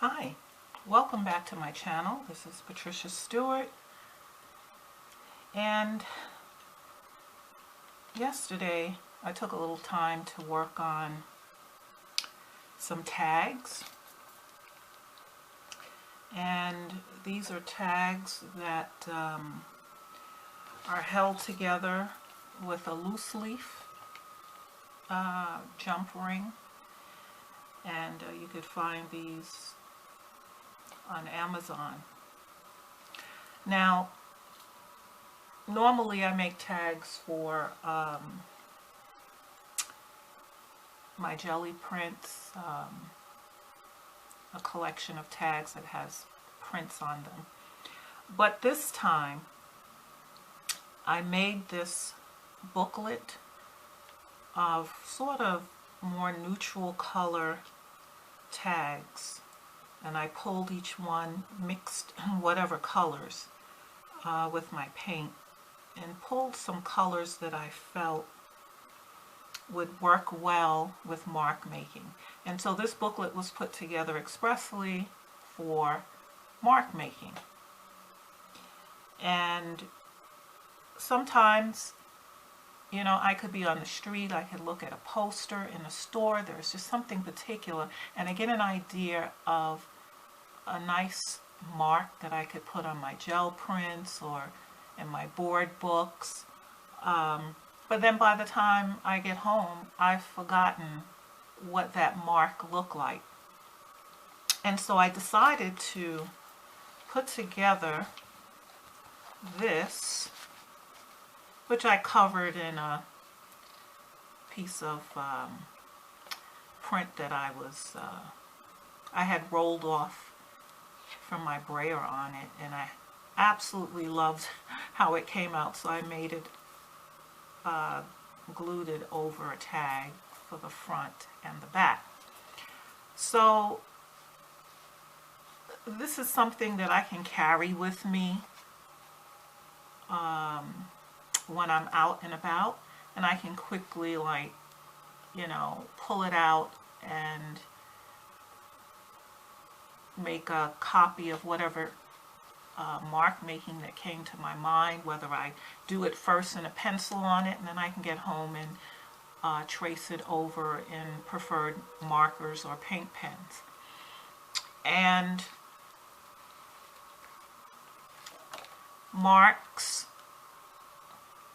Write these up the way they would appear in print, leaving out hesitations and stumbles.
Hi, welcome back to my channel. This is Patricia Stuart, and yesterday I took a little time to work on some tags, and these are tags that are held together with a loose leaf jump ring, and you could find these on Amazon. Now, normally I make tags for my jelly prints, a collection of tags that has prints on them. But this time I made this booklet of sort of more neutral color tags, and I pulled each one, mixed whatever colors with my paint, and pulled some colors that I felt would work well with mark making. And so this booklet was put together expressly for mark making. And sometimes, you know, I could be on the street, I could look at a poster in a store, there's just something particular, and I get an idea of a nice mark that I could put on my gel prints or in my board books. But then by the time I get home, I've forgotten what that mark looked like. And so I decided to put together this, which I covered in a piece of print that I had rolled off from my brayer on it, and I absolutely loved how it came out, so I made it, glued it over a tag for the front and the back. So this is something that I can carry with me when I'm out and about, and I can quickly, like, you know, pull it out and make a copy of whatever mark making that came to my mind, whether I do it first in a pencil on it and then I can get home and trace it over in preferred markers or paint pens. And marks,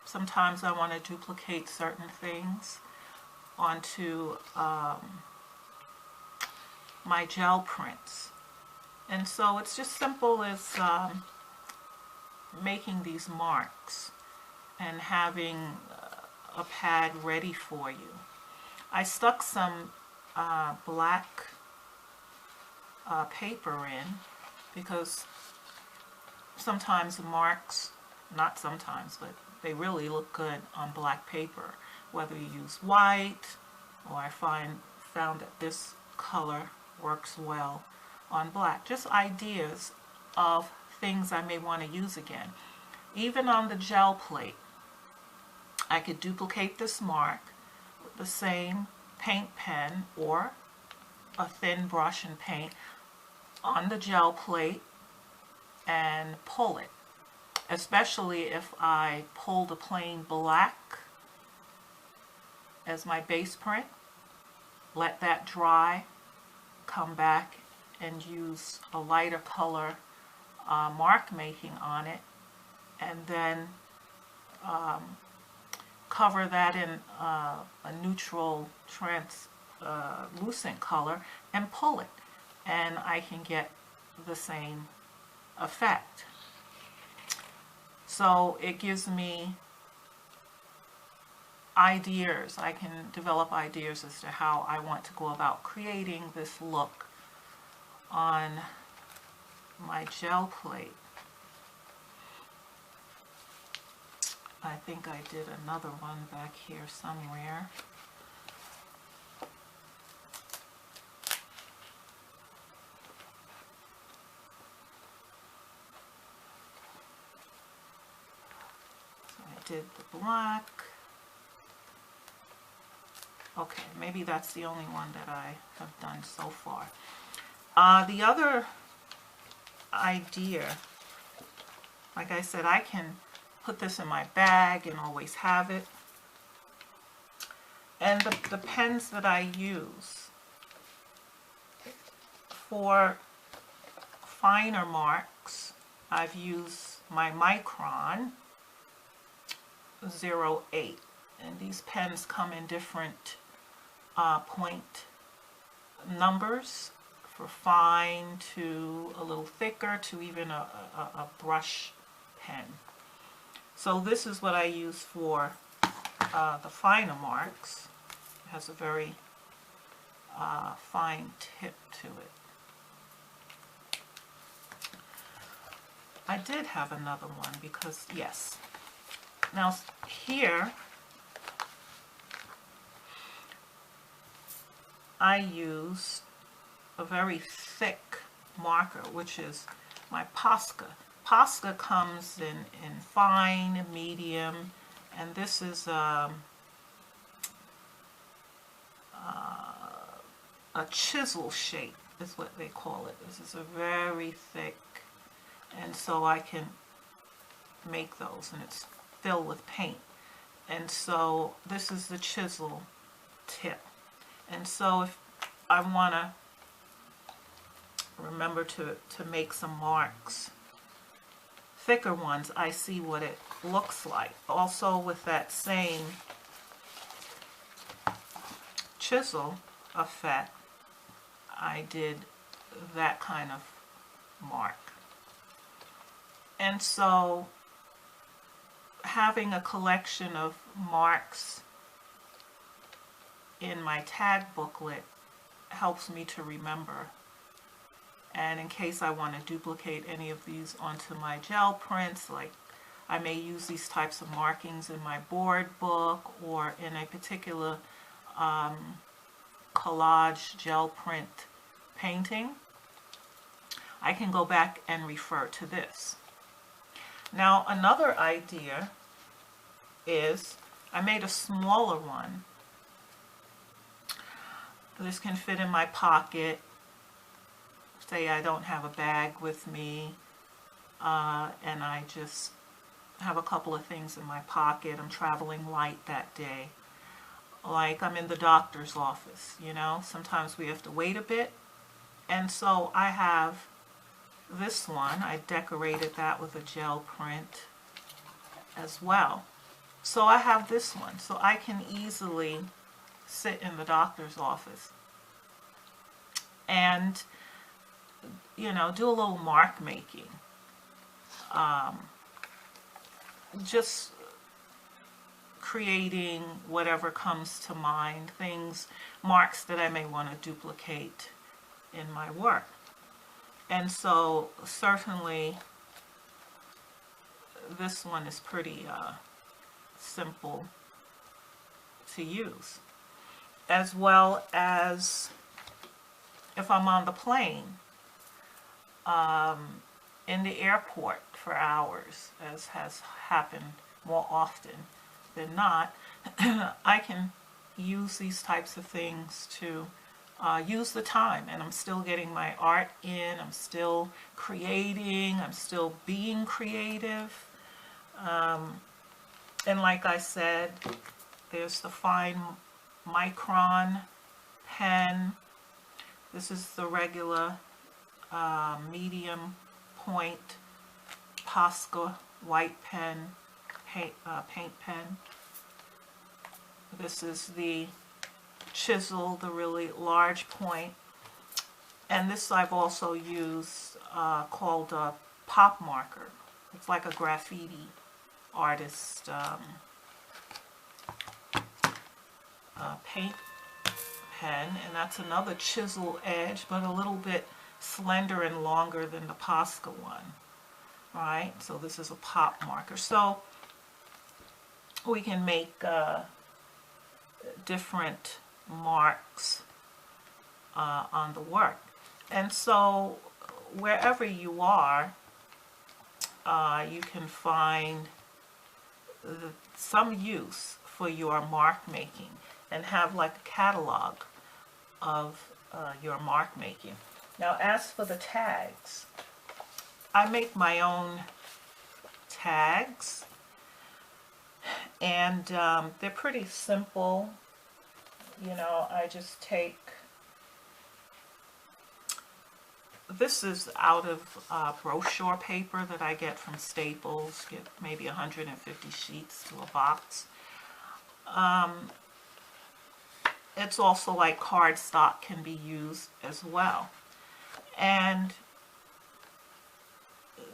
sometimes I want to duplicate certain things onto my gel prints. And so it's just simple as making these marks and having a pad ready for you. I stuck some black paper in because sometimes the marks, not sometimes, but they really look good on black paper, whether you use white, or I found that this color works well on black. Just ideas of things I may want to use again. Even on the gel plate, I could duplicate this mark with the same paint pen or a thin brush and paint on the gel plate and pull it. Especially if I pulled a plain black as my base print, let that dry, come back and use a lighter color mark making on it, and then cover that in a neutral translucent color and pull it, and I can get the same effect. So it gives me ideas. I can develop ideas as to how I want to go about creating this look on my gel plate. I think I did another one back here somewhere. So I did the black. Okay, maybe that's the only one that I have done so far. The other idea, like I said, I can put this in my bag and always have it. And the pens that I use for finer marks, I've used my Micron 08. And these pens come in different point numbers, for fine to a little thicker to even a brush pen. So this is what I use for the finer marks. It has a very fine tip to it. I did have another one because, yes. Now here, I use a very thick marker, which is my Posca. Posca comes in fine, medium, and this is a chisel shape is what they call it. This is a very thick, and so I can make those, and it's filled with paint. And so this is the chisel tip. And so if I want to remember to make some marks, thicker ones, I see what it looks like. Also with that same chisel effect, I did that kind of mark. And so having a collection of marks in my tag booklet helps me to remember. And in case I want to duplicate any of these onto my gel prints, like I may use these types of markings in my board book or in a particular collage gel print painting, I can go back and refer to this. Now another idea is I made a smaller one. This can fit in my pocket. Say I don't have a bag with me and I just have a couple of things in my pocket. I'm traveling light that day. Like I'm in the doctor's office, you know, sometimes we have to wait a bit. And so I have this one. I decorated that with a gel print as well. So I have this one. So I can easily sit in the doctor's office and, you know, do a little mark making. Just creating whatever comes to mind, things, marks that I may want to duplicate in my work. And so certainly this one is pretty simple to use. As well as if I'm on the plane, in the airport for hours, as has happened more often than not, I can use these types of things to use the time, and I'm still getting my art in, I'm still creating, I'm still being creative. And like I said, there's the fine Micron pen. This is the regular medium point Posca white pen, paint pen. This is the Chisel, the really large point. And this I've also used called a pop marker. It's like a graffiti artist paint pen, and that's another chisel edge, but a little bit slender and longer than the Posca one. Right? So this is a pop marker. So we can make different marks on the work. And so wherever you are, you can find some use for your mark making and have like a catalog of your mark making. Now as for the tags, I make my own tags, and they're pretty simple. You know, I just take, this is out of brochure paper that I get from Staples, get maybe 150 sheets to a box. It's also like cardstock can be used as well. And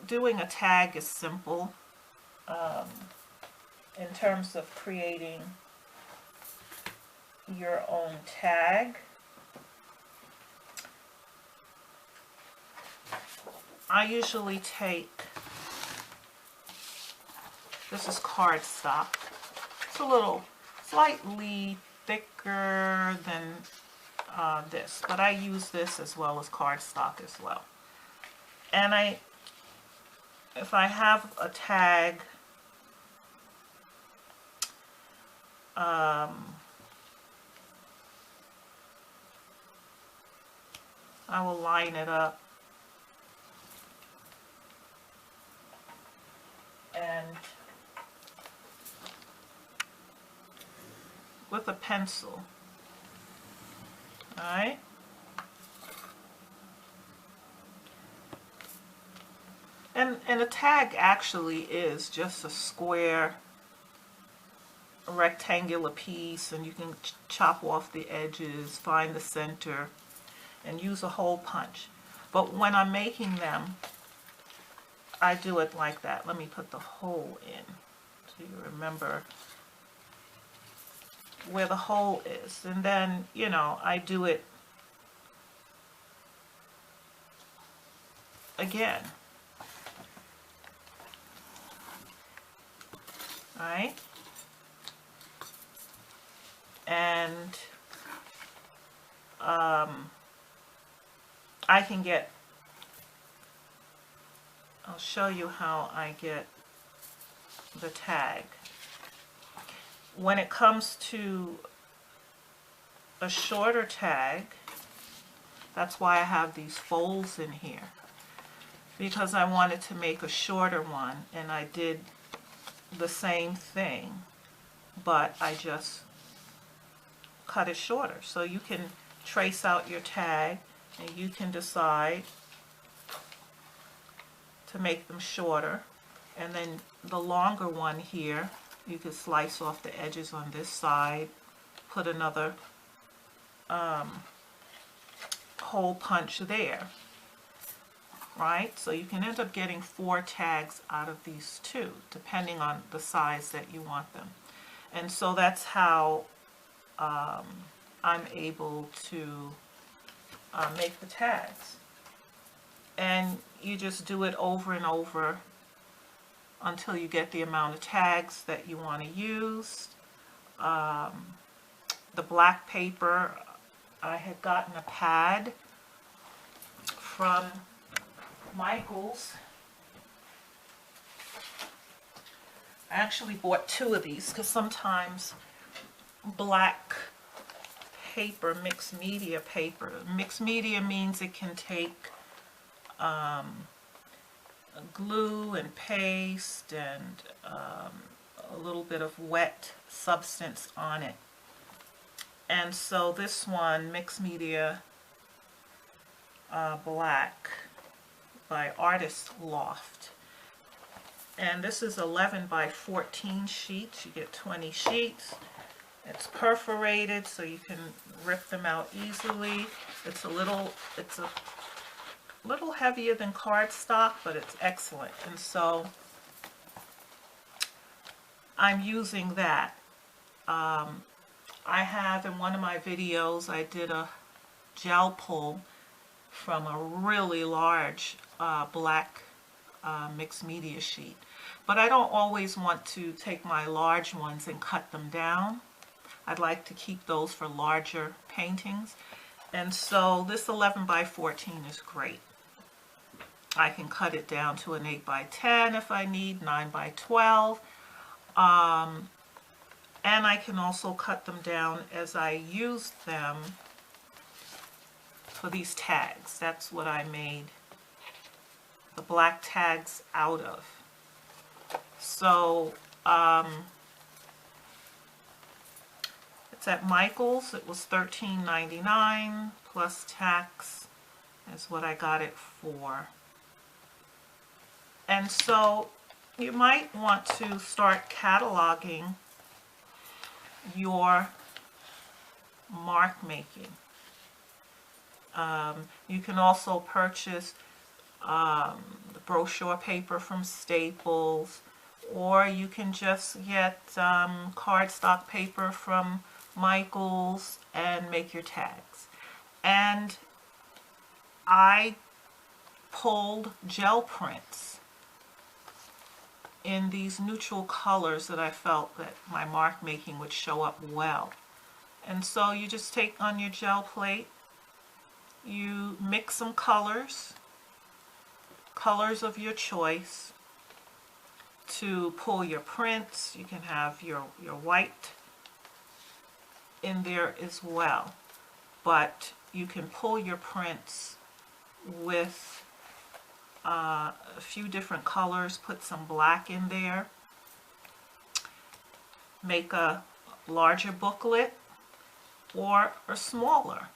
doing a tag is simple in terms of creating your own tag. I usually take, this is cardstock. It's a little slightly thicker than this, but I use this as well as cardstock as well. And if I have a tag, I will line it up and with a pencil, all right? And a tag actually is just a square, rectangular piece, and you can chop off the edges, find the center, and use a hole punch. But when I'm making them, I do it like that. Let me put the hole in so you remember where the hole is. And then, you know, I do it again. All right? And I can get, I'll show you how I get the tag. When it comes to a shorter tag, that's why I have these folds in here, because I wanted to make a shorter one, and I did the same thing, but I just cut it shorter. So you can trace out your tag, and you can decide to make them shorter, and then the longer one here, you could slice off the edges on this side, put another hole punch there, right? So you can end up getting 4 tags out of these 2, depending on the size that you want them. And so that's how I'm able to make the tags. And you just do it over and over until you get the amount of tags that you want to use. The black paper, I had gotten a pad from Michael's. I actually bought 2 of these because sometimes black paper, mixed media paper. Mixed media means it can take glue and paste and a little bit of wet substance on it. And so this one, Mixed Media Black by Artist Loft. And this is 11 by 14 sheets. You get 20 sheets. It's perforated so you can rip them out easily. It's a little heavier than cardstock, but it's excellent. And so I'm using that. I have in one of my videos, I did a gel pull from a really large black mixed media sheet. But I don't always want to take my large ones and cut them down. I'd like to keep those for larger paintings. And so this 11 by 14 is great. I can cut it down to an 8 by 10 if I need, 9 by 12. And I can also cut them down as I use them for these tags. That's what I made the black tags out of. So it's at Michael's. It was $13.99 plus tax is what I got it for. And so you might want to start cataloging your mark making. You can also purchase the brochure paper from Staples, or you can just get cardstock paper from Michael's and make your tags. And I pulled gel prints in these neutral colors that I felt that my mark making would show up well. And so you just take on your gel plate, you mix some colors of your choice to pull your prints. You can have your white in there as well, but you can pull your prints with a few different colors, put some black in there, make a larger booklet or a smaller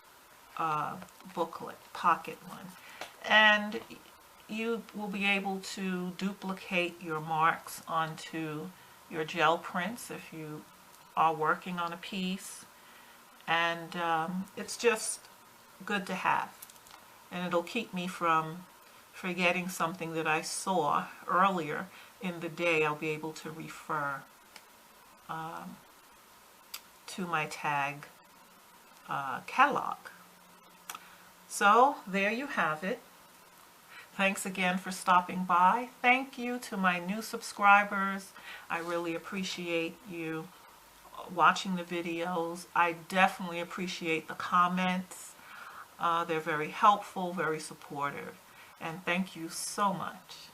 booklet, pocket one, and you will be able to duplicate your marks onto your gel prints if you are working on a piece, and it's just good to have, and it'll keep me from forgetting something that I saw earlier in the day. I'll be able to refer to my tag catalog. So there you have it. Thanks again for stopping by. Thank you to my new subscribers. I really appreciate you watching the videos. I definitely appreciate the comments. They're very helpful, very supportive. And thank you so much.